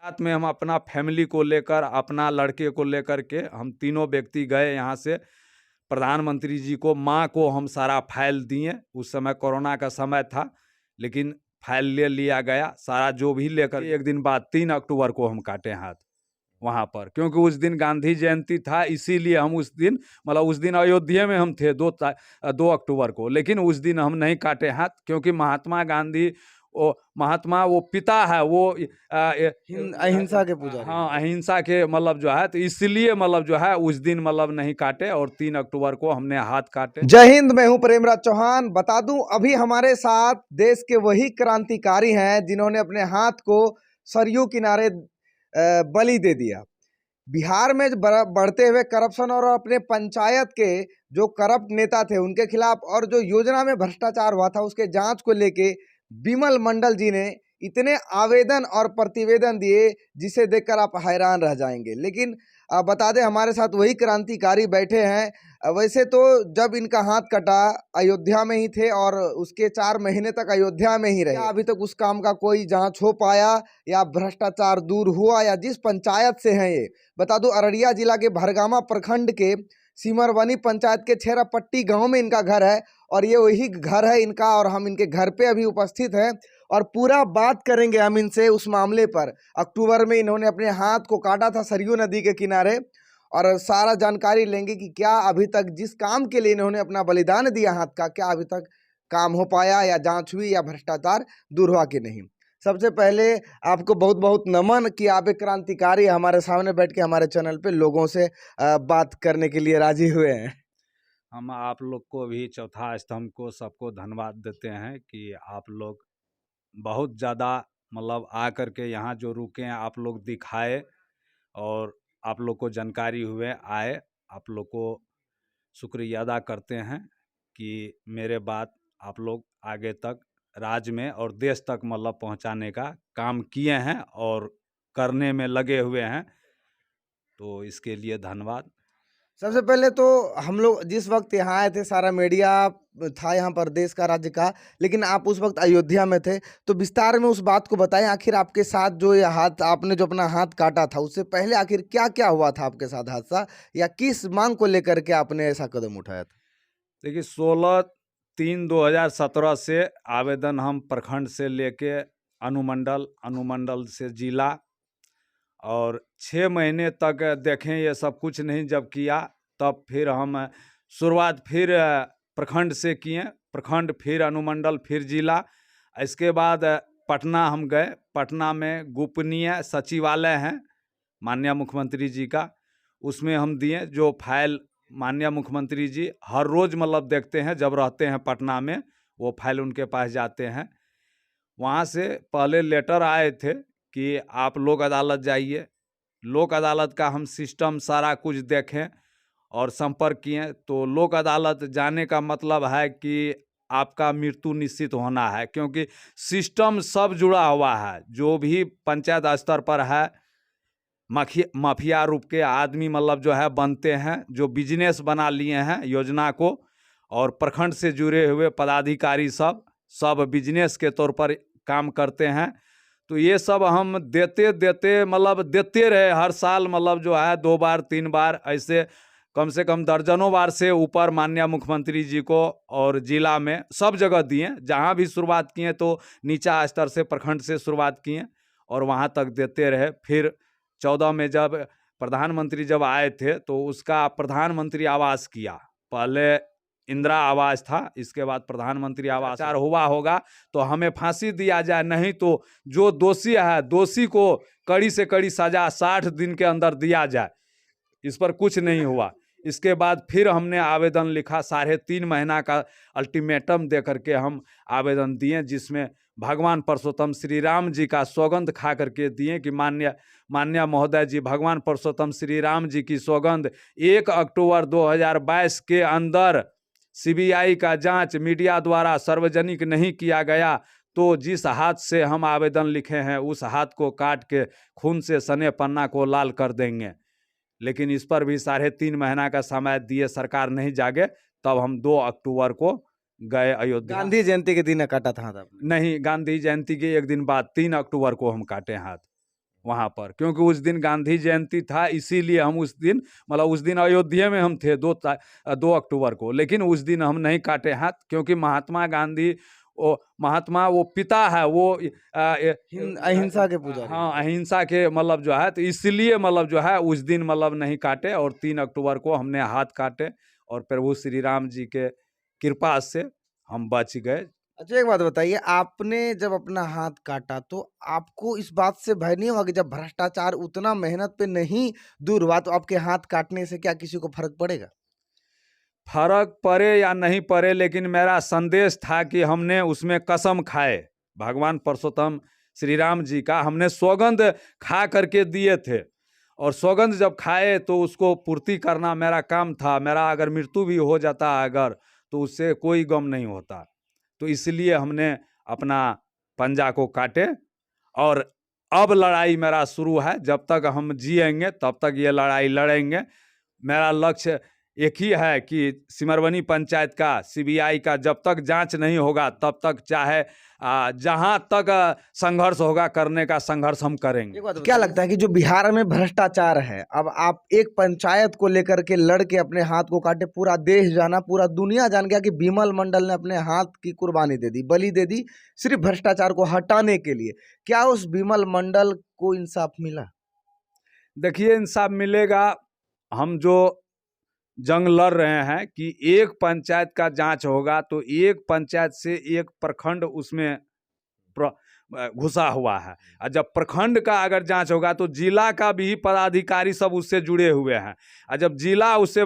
रात में हम अपना फैमिली को लेकर, अपना लड़के को लेकर के हम तीनों व्यक्ति गए यहाँ से। प्रधानमंत्री जी को, माँ को हम सारा फाइल दिए। उस समय कोरोना का समय था, लेकिन फाइल ले लिया गया सारा, जो भी लेकर। एक दिन बाद 3 अक्टूबर को हम काटे हाथ वहाँ पर, क्योंकि उस दिन गांधी जयंती था, इसीलिए हम उस दिन, मतलब उस दिन अयोध्या में हम थे 2 अक्टूबर को, लेकिन उस दिन हम नहीं काटे हाथ, क्योंकि महात्मा गांधी वो पिता है, वो अहिंसा के पुजारी। हाँ, अहिंसा के मतलब जो है, तो इसलिए मतलब जो है उस दिन मतलब नहीं काटे, और 3 अक्टूबर को हमने हाथ काटे। जय हिंद, मैं हूं प्रेमराज चौहान। बता दूं, अभी हमारे साथ देश के वही क्रांतिकारी हैं जिन्होंने अपने हाथ को सरयू किनारे बलि दे दिया। बिहार में बढ़ते हुए करप्शन और अपने पंचायत के जो करप्ट नेता थे उनके खिलाफ, और जो योजना में भ्रष्टाचार हुआ था उसके जांच को लेके बिमल मंडल जी ने इतने आवेदन और प्रतिवेदन दिए जिसे देखकर आप हैरान रह जाएंगे। लेकिन बता दें, हमारे साथ वही क्रांतिकारी बैठे हैं। वैसे तो जब इनका हाथ कटा अयोध्या में ही थे और उसके 4 महीने तक अयोध्या में ही रहे। अभी तक उस काम का कोई जांच हो पाया या भ्रष्टाचार दूर हुआ, या जिस पंचायत से हैं ये, बता दूं अररिया जिला के भरगामा प्रखंड के सिमरवनी पंचायत के छेरापट्टी गांव में इनका घर है, और ये वही घर है इनका, और हम इनके घर पे अभी उपस्थित हैं और पूरा बात करेंगे हम इनसे उस मामले पर। अक्टूबर में इन्होंने अपने हाथ को काटा था सरयू नदी के किनारे, और सारा जानकारी लेंगे कि क्या अभी तक जिस काम के लिए इन्होंने अपना बलिदान दिया हाथ का, क्या अभी तक काम हो पाया, या जांच हुई, या भ्रष्टाचार दूर हुआ कि नहीं। सबसे पहले आपको बहुत बहुत नमन कि आप एक क्रांतिकारी हमारे सामने बैठ के हमारे चैनल पे लोगों से बात करने के लिए राजी हुए हैं। हम आप लोग को भी, चौथा स्तंभ को, सबको धन्यवाद देते हैं कि आप लोग बहुत ज़्यादा मतलब आ कर के यहाँ जो रुके हैं, आप लोग दिखाए, और आप लोग को जानकारी हुए आए। आप लोग को शुक्रिया अदा करते हैं कि मेरे बात आप लोग आगे तक राज्य में और देश तक मतलब पहुंचाने का काम किए हैं और करने में लगे हुए हैं, तो इसके लिए धन्यवाद। सबसे पहले तो हम लोग जिस वक्त यहाँ आए थे, सारा मीडिया था यहाँ पर देश का, राज्य का, लेकिन आप उस वक्त अयोध्या में थे, तो विस्तार में उस बात को बताएं। आखिर आपके साथ जो ये हाथ, आपने जो अपना हाथ काटा था, उससे पहले आखिर क्या क्या हुआ था आपके साथ हादसा, या किस मांग को लेकर के आपने ऐसा कदम उठाया था? देखिए, 16/3/2017 से आवेदन हम प्रखंड से लेके अनुमंडल से जिला, और 6 महीने तक देखें ये सब कुछ नहीं जब किया, तब फिर हम शुरुआत फिर प्रखंड से किए, प्रखंड फिर अनुमंडल फिर जिला। इसके बाद पटना हम गए। पटना में गोपनीय सचिवालय है माननीय मुख्यमंत्री जी का, उसमें हम दिए। जो फाइल माननीय मुख्यमंत्री जी हर रोज़ मतलब देखते हैं, जब रहते हैं पटना में, वो फाइल उनके पास जाते हैं। वहाँ से पहले लेटर आए थे कि आप लोक अदालत जाइए। लोक अदालत का हम सिस्टम सारा कुछ देखें और संपर्क किए, तो लोक अदालत जाने का मतलब है कि आपका मृत्यु निश्चित होना है, क्योंकि सिस्टम सब जुड़ा हुआ है। जो भी पंचायत स्तर पर है, माफिया रूप के आदमी मतलब जो है बनते हैं, जो बिजनेस बना लिए हैं योजना को, और प्रखंड से जुड़े हुए पदाधिकारी सब बिजनेस के तौर पर काम करते हैं। तो ये सब हम देते मतलब देते रहे हर साल, मतलब जो है 2 बार 3 बार ऐसे कम से कम दर्जनों बार से ऊपर माननीय मुख्यमंत्री जी को, और जिला में सब जगह दिए। जहाँ भी शुरुआत किए तो नीचा स्तर से प्रखंड से शुरुआत किए और वहाँ तक देते रहे। फिर 14 में जब प्रधानमंत्री जब आए थे, तो उसका प्रधानमंत्री आवास किया। पहले इंदिरा आवास था, इसके बाद प्रधानमंत्री आवास हुआ होगा तो हमें फांसी दिया जाए, नहीं तो जो दोषी है दोषी को कड़ी से कड़ी सजा 60 दिन के अंदर दिया जाए। इस पर कुछ नहीं हुआ। इसके बाद फिर हमने आवेदन लिखा, 3.5 महीना का अल्टीमेटम दे करके हम आवेदन दिए, जिसमें भगवान परसोत्तम श्री राम जी का सौगंध खा करके दिए कि माननीय महोदय जी, भगवान परसोत्तम श्री राम जी की सौगंध 1 अक्टूबर 2022 के अंदर सीबीआई का जांच मीडिया द्वारा सार्वजनिक नहीं किया गया, तो जिस हाथ से हम आवेदन लिखे हैं उस हाथ को काट के खून से सने पन्ना को लाल कर देंगे। लेकिन इस पर भी 3.5 महीना का समय दिए, सरकार नहीं जागे, तब हम 2 अक्टूबर को गए अयोध्या। गांधी जयंती के दिन काटा था हाथ आपने? नहीं, गांधी जयंती के एक दिन बाद 3 अक्टूबर को हम काटे हाथ। वहाँ पर, क्योंकि उस दिन गांधी जयंती था, इसीलिए हम उस दिन मतलब उस दिन अयोध्या में हम थे 2 अक्टूबर को, लेकिन उस दिन हम नहीं काटे हाथ, क्योंकि महात्मा गांधी वो पिता है, वो अहिंसा के पुजारी। हाँ, अहिंसा के मतलब जो है, तो इसलिए मतलब जो है उस दिन मतलब नहीं काटे, और 3 अक्टूबर को हमने हाथ काटे, और प्रभु श्री राम जी के कृपा से हम बच गए। अच्छा, एक बात बताइए, आपने जब अपना हाथ काटा तो आपको इस बात से भय नहीं हुआ कि जब भ्रष्टाचार उतना मेहनत पे नहीं दूर हुआ तो आपके हाथ काटने से क्या किसी को फर्क पड़ेगा? फर्क पड़े या नहीं पड़े, लेकिन मेरा संदेश था कि हमने उसमें कसम खाए, भगवान परशुराम श्री राम जी का हमने सौगंध खा करके दिए थे, और सौगंध जब खाए तो उसको पूर्ति करना मेरा काम था। मेरा अगर मृत्यु भी हो जाता अगर, तो उससे कोई गम नहीं होता। तो इसलिए हमने अपना पंजा को काटे, और अब लड़ाई मेरा शुरू है। जब तक हम जिएंगे तब तक ये लड़ाई लड़ेंगे। मेरा लक्ष्य एक ही है कि सिमरवनी पंचायत का, सीबीआई का जब तक जांच नहीं होगा तब तक, चाहे जहां तक संघर्ष होगा करने का, संघर्ष हम करेंगे। क्या लगता है कि जो बिहार में भ्रष्टाचार है, अब आप एक पंचायत को लेकर के लड़ के अपने हाथ को काटे, पूरा देश जाना, पूरा दुनिया जान गया कि बिमल मंडल ने अपने हाथ की कुर्बानी दे दी, बलि दे दी, सिर्फ भ्रष्टाचार को हटाने के लिए। क्या उस बिमल मंडल को इंसाफ मिला? देखिए, इंसाफ मिलेगा। हम जो जंग लड़ रहे हैं कि एक पंचायत का जांच होगा, तो एक पंचायत से एक प्रखंड उसमें घुसा हुआ है, और जब प्रखंड का अगर जांच होगा तो जिला का भी पदाधिकारी सब उससे जुड़े हुए हैं, और जब जिला उससे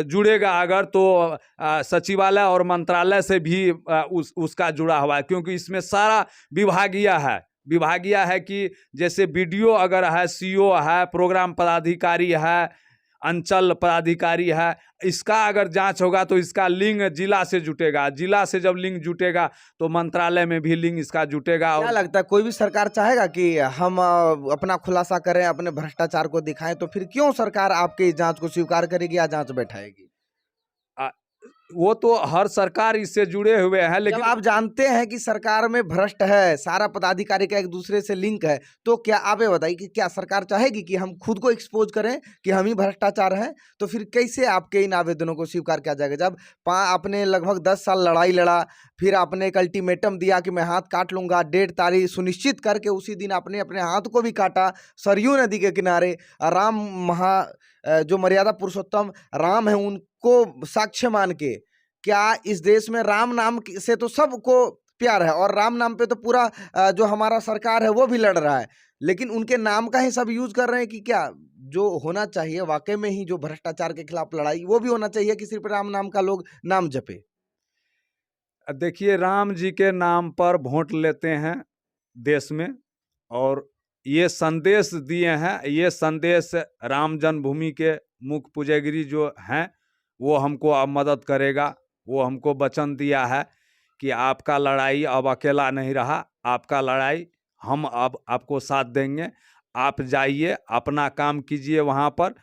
जुड़ेगा अगर, तो सचिवालय और मंत्रालय से भी उसका जुड़ा हुआ है, क्योंकि इसमें सारा विभागीय है कि जैसे बीडीओ अगर है, सीओ है, प्रोग्राम पदाधिकारी है, अंचल पदाधिकारी है, इसका अगर जांच होगा तो इसका लिंक जिला से जुटेगा, जिला से जब लिंक जुटेगा तो मंत्रालय में भी लिंक इसका जुटेगा। क्या लगता है कोई भी सरकार चाहेगा कि हम अपना खुलासा करें, अपने भ्रष्टाचार को दिखाएं, तो फिर क्यों सरकार आपके इस जांच को स्वीकार करेगी या जांच बैठाएगी? वो तो हर सरकार इससे जुड़े हुए हैं, लेकिन जब आप जानते हैं कि सरकार में भ्रष्ट है, सारा पदाधिकारी का एक दूसरे से लिंक है, तो क्या आप ये बताइए कि क्या सरकार चाहेगी कि हम खुद को एक्सपोज करें कि हम ही भ्रष्टाचार हैं? तो फिर कैसे आपके इन आवेदनों को स्वीकार किया जाएगा? जब आपने लगभग 10 साल लड़ाई लड़ा, फिर आपने एक अल्टीमेटम दिया कि मैं हाथ काट लूंगा, डेट तारीख सुनिश्चित करके उसी दिन आपने अपने हाथ को भी काटा सरयू नदी के किनारे। जो मर्यादा पुरुषोत्तम राम है उनको साक्ष्य मान के, क्या इस देश में राम नाम से तो सबको प्यार है, और राम नाम पे तो पूरा जो हमारा सरकार है वो भी लड़ रहा है, लेकिन उनके नाम का ही सब यूज कर रहे हैं कि क्या जो होना चाहिए वाकई में ही जो भ्रष्टाचार के खिलाफ लड़ाई, वो भी होना चाहिए कि सिर्फ राम नाम का लोग नाम जपे? देखिए, राम जी के नाम पर वोट लेते हैं देश में, और ये संदेश दिए हैं, ये संदेश राम जन्मभूमि के मुख्य पुजारी जो हैं वो हमको अब मदद करेगा। वो हमको वचन दिया है कि आपका लड़ाई अब अकेला नहीं रहा, आपका लड़ाई हम अब आपको साथ देंगे, आप जाइए अपना काम कीजिए वहाँ पर।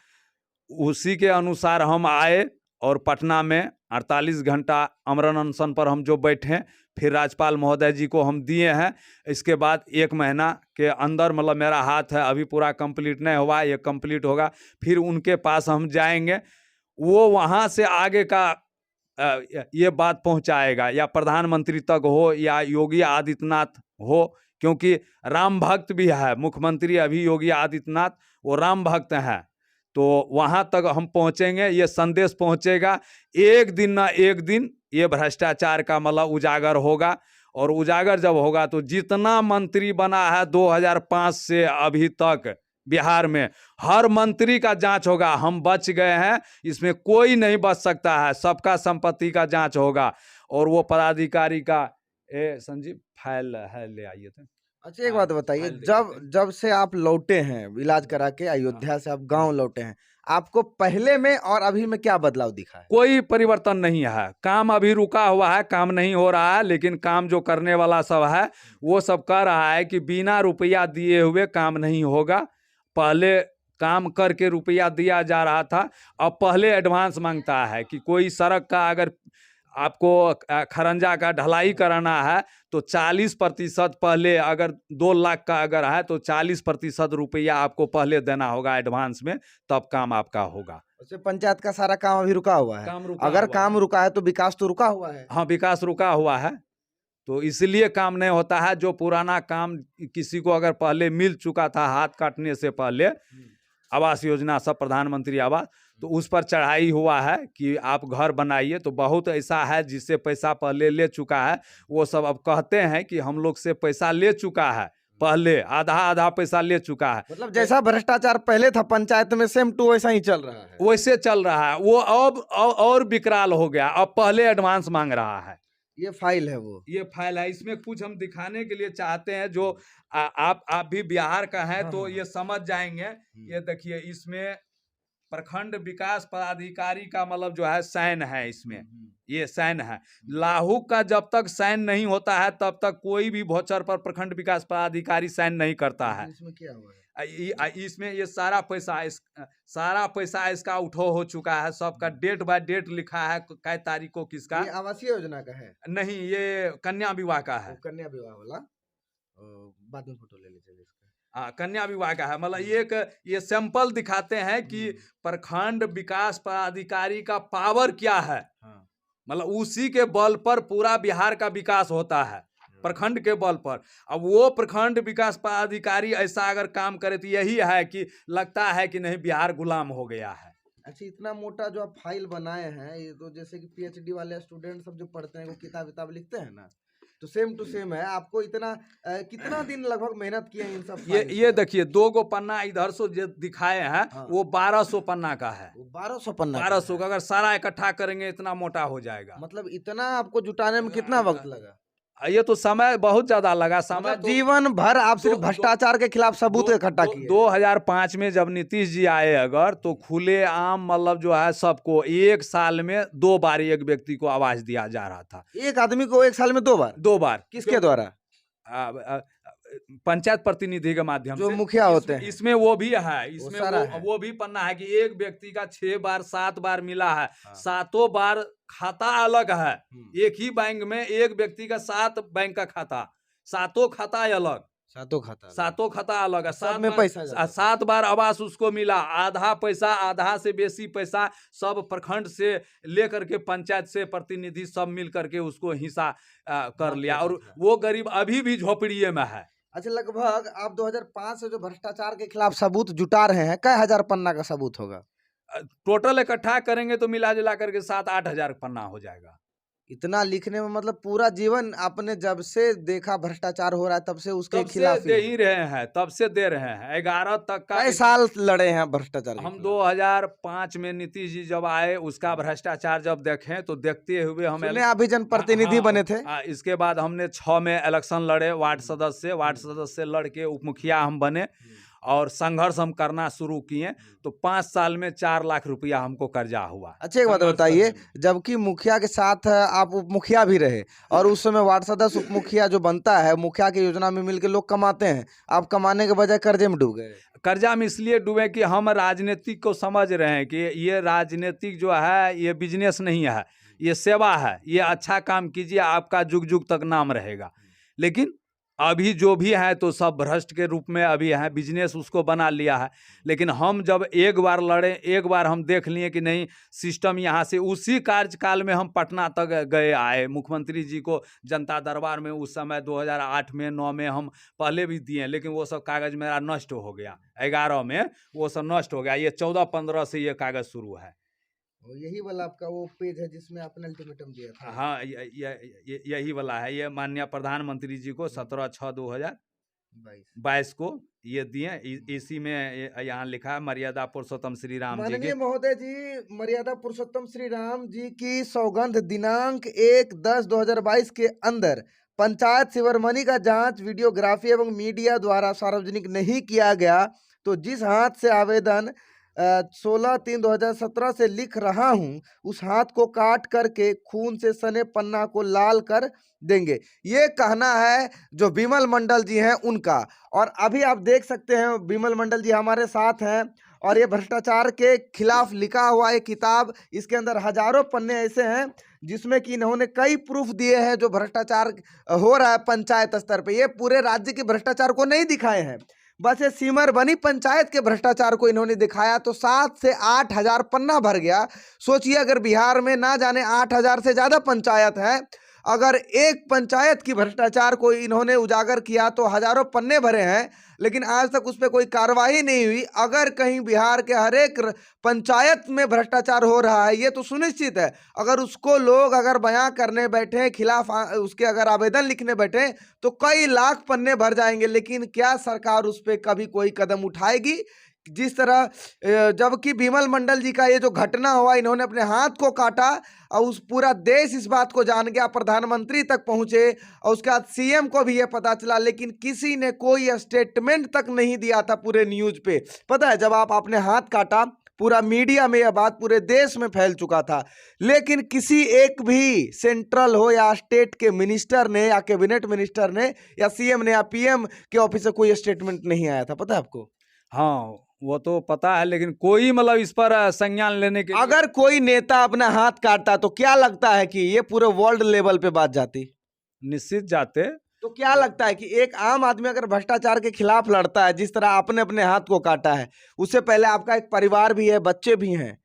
उसी के अनुसार हम आए, और पटना में 48 घंटा अमरण अनशन पर हम जो बैठे, फिर राज्यपाल महोदय जी को हम दिए हैं। इसके बाद 1 महीना के अंदर, मतलब मेरा हाथ है अभी पूरा कंप्लीट नहीं हुआ, ये कंप्लीट होगा, फिर उनके पास हम जाएंगे, वो वहाँ से आगे का ये बात पहुँचाएगा, या प्रधानमंत्री तक हो या योगी आदित्यनाथ हो, क्योंकि राम भक्त भी है मुख्यमंत्री अभी योगी आदित्यनाथ, वो राम भक्त हैं, तो वहाँ तक हम पहुँचेंगे, ये संदेश पहुँचेगा। एक दिन ना एक दिन ये भ्रष्टाचार का मतलब उजागर होगा, और उजागर जब होगा तो जितना मंत्री बना है 2005 से अभी तक बिहार में, हर मंत्री का जांच होगा। हम बच गए हैं, इसमें कोई नहीं बच सकता है, सबका संपत्ति का जांच होगा, और वो पदाधिकारी का संजीव फाइल है, ले आइए थे। अच्छा, एक बात बताइए, जब से आप लौटे हैं इलाज करा के, अयोध्या से आप गांव लौटे हैं, आपको पहले में और अभी में क्या बदलाव दिखा है? कोई परिवर्तन नहीं है, काम अभी रुका हुआ है, काम नहीं हो रहा है, लेकिन काम जो करने वाला सब है वो सब कह रहा है कि बिना रुपया दिए हुए काम नहीं होगा। पहले काम करके रुपया दिया जा रहा था, अब पहले एडवांस मांगता है कि कोई सड़क का अगर आपको खरंजा का ढलाई कराना है तो 40% पहले, अगर 2 लाख का अगर है तो 40% रुपया आपको पहले देना होगा एडवांस में, तब काम आपका होगा। वैसे पंचायत का सारा काम अभी रुका हुआ है। काम रुका अगर हुआ काम है। रुका है तो विकास तो रुका हुआ है। हाँ, विकास रुका हुआ है, तो इसलिए काम नहीं होता है। जो पुराना काम किसी को अगर पहले मिल चुका था हाथ काटने से पहले, आवास योजना सब, प्रधानमंत्री आवास, तो उस पर चढ़ाई हुआ है कि आप घर बनाइए। तो बहुत ऐसा है जिससे पैसा पहले ले चुका है, वो सब अब कहते हैं कि हम लोग से पैसा ले चुका है, पहले आधा आधा पैसा ले चुका है। मतलब जैसा भ्रष्टाचार पहले था पंचायत में, सेम टू वैसा ही चल रहा है। वैसे चल रहा है। वो अब और विकराल हो गया, अब पहले एडवांस मांग रहा है। ये फाइल है, वो ये फाइल है। इसमें कुछ हम दिखाने के लिए चाहते हैं, जो आप भी बिहार का हैं तो ये समझ जाएंगे। ये देखिए, इसमें प्रखंड विकास पदाधिकारी का मतलब जो है साइन है, इसमें ये साइन है। लाहुक का जब तक साइन नहीं होता है तब तक कोई भी वाउचर पर प्रखंड विकास पदाधिकारी साइन नहीं करता है। इसमें क्या हुआ है? इसमें ये सारा पैसा इसका उठो हो चुका है, सबका डेट बाय डेट लिखा है, कै तारीख को किसका। ये आवासीय योजना का है? नहीं, ये कन्या विवाह का है। कन्या विवाह वाला, बाद में फोटो ले लीजिए इसका। हाँ, कन्या विवाह का है। मतलब ये सैंपल दिखाते हैं कि प्रखंड विकास पदाधिकारी का पावर क्या है। मतलब उसी के बल पर पूरा बिहार का विकास होता है, प्रखंड के बल पर। अब वो प्रखंड विकास पदाधिकारी ऐसा अगर काम करे तो यही है कि लगता है कि नहीं, बिहार गुलाम हो गया है। अच्छा, इतना मोटा जो आप फाइल बनाए हैं, ये तो जैसे कि पीएचडी वाले स्टूडेंट सब जो पढ़ते हैं वो किताब लिखते हैं ना, तो सेम टू सेम है। आपको इतना कितना दिन लगभग मेहनत किए इन सब? ये देखिए, 2 गो पन्ना इधर से जो दिखाए हैं, हाँ। वो 1200 पन्ना का है। 1200 पन्ना? 1200 का, अगर सारा इकट्ठा करेंगे इतना मोटा हो जाएगा। मतलब इतना आपको जुटाने में कितना वक्त लगा? ये तो समय बहुत ज्यादा लगा। समय मतलब जीवन भर आप सिर्फ भ्रष्टाचार के खिलाफ सबूत इकट्ठा किए। 2005 में जब नीतीश जी आए, अगर तो खुले आम मतलब जो है सबको 1 साल में 2 बार एक व्यक्ति को आवास दिया जा रहा था। एक आदमी को 1 साल में 2 बार? 2 बार। किसके द्वारा? पंचायत प्रतिनिधि के माध्यम से, जो मुखिया होते हैं। इसमें वो भी है, इसमें वो भी पन्ना है कि एक व्यक्ति का 6 बार 7 बार मिला है। 7 बार खाता अलग है। एक ही बैंक में एक व्यक्ति का 7 बैंक का खाता, 7 खाता अलग। 7 खाता अलग है। 7 में पैसा, 7 बार आवास उसको मिला। आधा पैसा, आधा से बेसी पैसा सब प्रखंड से लेकर के पंचायत से प्रतिनिधि सब मिल करके उसको हिस्सा कर लिया। और वो गरीब अभी भी झोपड़िए में है। अच्छा, लगभग आप 2005 से जो भ्रष्टाचार के खिलाफ सबूत जुटा रहे हैं, कई हजार पन्ना का सबूत होगा? टोटल इकट्ठा करेंगे तो मिला जुला करके 7-8 हजार पन्ना हो जाएगा। इतना लिखने में मतलब पूरा जीवन आपने जब से देखा भ्रष्टाचार हो रहा है तब से उसके खिलाफ दे ही रहे हैं, तब से दे रहे हैं। 11 तक का। कई साल लड़े हैं भ्रष्टाचार? हम 2005 में नीतीश जी जब आए, उसका भ्रष्टाचार जब देखें तो देखते हुए हम अभी जनप्रतिनिधि बने थे। इसके बाद हमने 6 में इलेक्शन लड़े, वार्ड सदस्य लड़ के उप मुखिया हम बने और संघर्ष हम करना शुरू किए। तो 5 साल में 4 लाख रुपया हमको कर्जा हुआ। अच्छा, एक बात बताइए, जबकि मुखिया के साथ आप उप मुखिया भी रहे और उस समय वार्ड सदस्य उप मुखिया जो बनता है, मुखिया की योजना में मिलकर लोग कमाते हैं, आप कमाने के बजाय कर्जे में डूब गए। कर्जा में इसलिए डूबे कि हम राजनीतिक को समझ रहे हैं कि ये राजनीतिक जो है ये बिजनेस नहीं है, ये सेवा है। ये अच्छा काम कीजिए, आपका जुग जुग तक नाम रहेगा। लेकिन अभी जो भी है तो सब भ्रष्ट के रूप में अभी है, बिजनेस उसको बना लिया है। लेकिन हम जब एक बार लड़े, एक बार हम देख लिए कि नहीं सिस्टम यहाँ से, उसी कार्यकाल में हम पटना तक गए आए। मुख्यमंत्री जी को जनता दरबार में उस समय 2008 में 9 में हम पहले भी दिए, लेकिन वो सब कागज मेरा नष्ट हो गया। 11 में वो सब नष्ट हो गया। ये 14-15 से ये कागज शुरू है। यही वाला आपका वो पेज है जिसमें आपने अल्टीमेटम दिया था? हाँ, यही वाला है। ये माननीय प्रधानमंत्री जी को 17/6/2022 को ये दिए। इसी में यहाँ लिखा है मर्यादा पुरुषोत्तम श्री राम जी। माननीय महोदय जी, मर्यादा पुरुषोत्तम श्री राम जी की सौगंध दिनांक 1/10/2022 के अंदर पंचायत शिवरमणि का जांच वीडियोग्राफी एवं मीडिया द्वारा सार्वजनिक नहीं किया गया, तो जिस हाथ से आवेदन 16/3/2017 से लिख रहा हूं, उस हाथ को काट करके खून से सने पन्ना को लाल कर देंगे। ये कहना है जो विमल मंडल जी हैं उनका। और अभी आप देख सकते हैं विमल मंडल जी हमारे साथ हैं और ये भ्रष्टाचार के खिलाफ लिखा हुआ एक किताब, इसके अंदर हजारों पन्ने ऐसे हैं जिसमें कि इन्होंने कई प्रूफ दिए हैं जो भ्रष्टाचार हो रहा है पंचायत स्तर पे। ये पूरे राज्य के भ्रष्टाचार को नहीं दिखाए हैं, बस ये सिमर बनी पंचायत के भ्रष्टाचार को इन्होंने दिखाया, तो 7 से 8 हजार पन्ना भर गया। सोचिए अगर बिहार में ना जाने 8 हजार से ज्यादा पंचायत है, अगर एक पंचायत की भ्रष्टाचार को इन्होंने उजागर किया तो हजारों पन्ने भरे हैं, लेकिन आज तक उस पर कोई कार्रवाई नहीं हुई। अगर कहीं बिहार के हर एक पंचायत में भ्रष्टाचार हो रहा है, ये तो सुनिश्चित है। अगर उसको लोग अगर बयां करने बैठे, खिलाफ उसके अगर आवेदन लिखने बैठे, तो कई लाख पन्ने भर जाएंगे। लेकिन क्या सरकार उस पर कभी कोई कदम उठाएगी? जिस तरह जबकि विमल मंडल जी का ये जो घटना हुआ, इन्होंने अपने हाथ को काटा और उस पूरा देश इस बात को जान गया, प्रधानमंत्री तक पहुंचे और उसके बाद सीएम को भी ये पता चला, लेकिन किसी ने कोई स्टेटमेंट तक नहीं दिया था पूरे न्यूज पे। पता है, जब आप आपने हाथ काटा, पूरा मीडिया में यह बात पूरे देश में फैल चुका था, लेकिन किसी एक भी सेंट्रल हो या स्टेट के मिनिस्टर ने या कैबिनेट मिनिस्टर ने या सीएम ने या पीएम के ऑफिस से कोई स्टेटमेंट नहीं आया था। पता है आपको? हाँ, वो तो पता है, लेकिन कोई मतलब इस पर संज्ञान लेने के अगर कोई नेता अपना हाथ काटता तो क्या लगता है कि ये पूरे वर्ल्ड लेवल पे बात जाती? निश्चित जाते। तो क्या लगता है कि एक आम आदमी अगर भ्रष्टाचार के खिलाफ लड़ता है, जिस तरह आपने अपने हाथ को काटा है, उससे पहले आपका एक परिवार भी है, बच्चे भी हैं,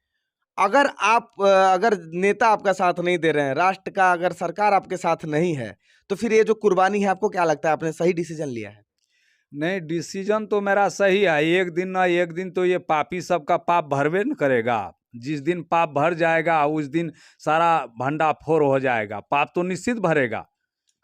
अगर अगर नेता आपका साथ नहीं दे रहे हैं, राष्ट्र का अगर सरकार आपके साथ नहीं है, तो फिर ये जो कुर्बानी है, आपको क्या लगता है आपने सही डिसीजन लिया है? नहीं, डिसीजन तो मेरा सही है। एक दिन ना एक दिन तो ये पापी सबका पाप भरवे न करेगा। जिस दिन पाप भर जाएगा उस दिन सारा भंडाफोड़ हो जाएगा। पाप तो निश्चित भरेगा।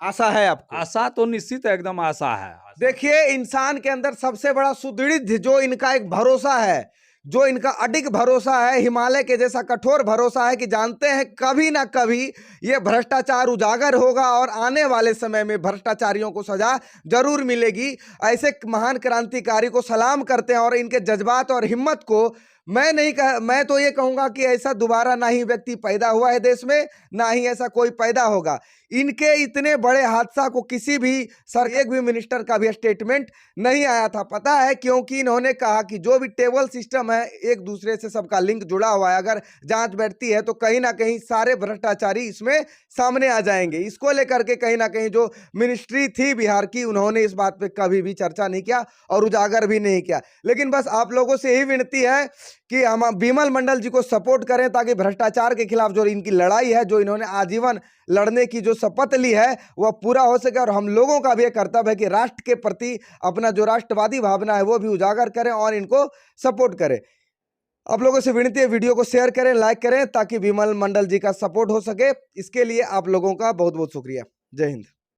आशा है आपको? आशा तो निश्चित एकदम आशा है। देखिए, इंसान के अंदर सबसे बड़ा सुदृढ़ जो इनका एक भरोसा है, जो इनका अडिग भरोसा है, हिमालय के जैसा कठोर भरोसा है कि जानते हैं कभी ना कभी ये भ्रष्टाचार उजागर होगा और आने वाले समय में भ्रष्टाचारियों को सजा जरूर मिलेगी। ऐसे महान क्रांतिकारी को सलाम करते हैं और इनके जज्बात और हिम्मत को मैं तो ये कहूंगा कि ऐसा दोबारा ना ही व्यक्ति पैदा हुआ है देश में, ना ही ऐसा कोई पैदा होगा। इनके इतने बड़े हादसा को किसी भी एक भी मिनिस्टर का भी स्टेटमेंट नहीं आया था। पता है, क्योंकि इन्होंने कहा कि जो भी टेबल सिस्टम है, एक दूसरे से सबका लिंक जुड़ा हुआ है, अगर जांच बैठती है तो कहीं ना कहीं सारे भ्रष्टाचारी इसमें सामने आ जाएंगे। इसको लेकर के कहीं ना कहीं जो मिनिस्ट्री थी बिहार की, उन्होंने इस बात पे कभी भी चर्चा नहीं किया और उजागर भी नहीं किया। लेकिन बस आप लोगों से यही विनती है कि हम विमल मंडल जी को सपोर्ट करें, ताकि भ्रष्टाचार के खिलाफ जो इनकी लड़ाई है, जो इन्होंने आजीवन लड़ने की जो शपथ ली है, वह पूरा हो सके। और हम लोगों का भी कर्तव्य है कि राष्ट्र के प्रति अपना जो राष्ट्रवादी भावना है वो भी उजागर करें और इनको सपोर्ट करें। आप लोगों से विनती है, वीडियो को शेयर करें, लाइक करें, ताकि विमल मंडल जी का सपोर्ट हो सके। इसके लिए आप लोगों का बहुत बहुत शुक्रिया। जय हिंद।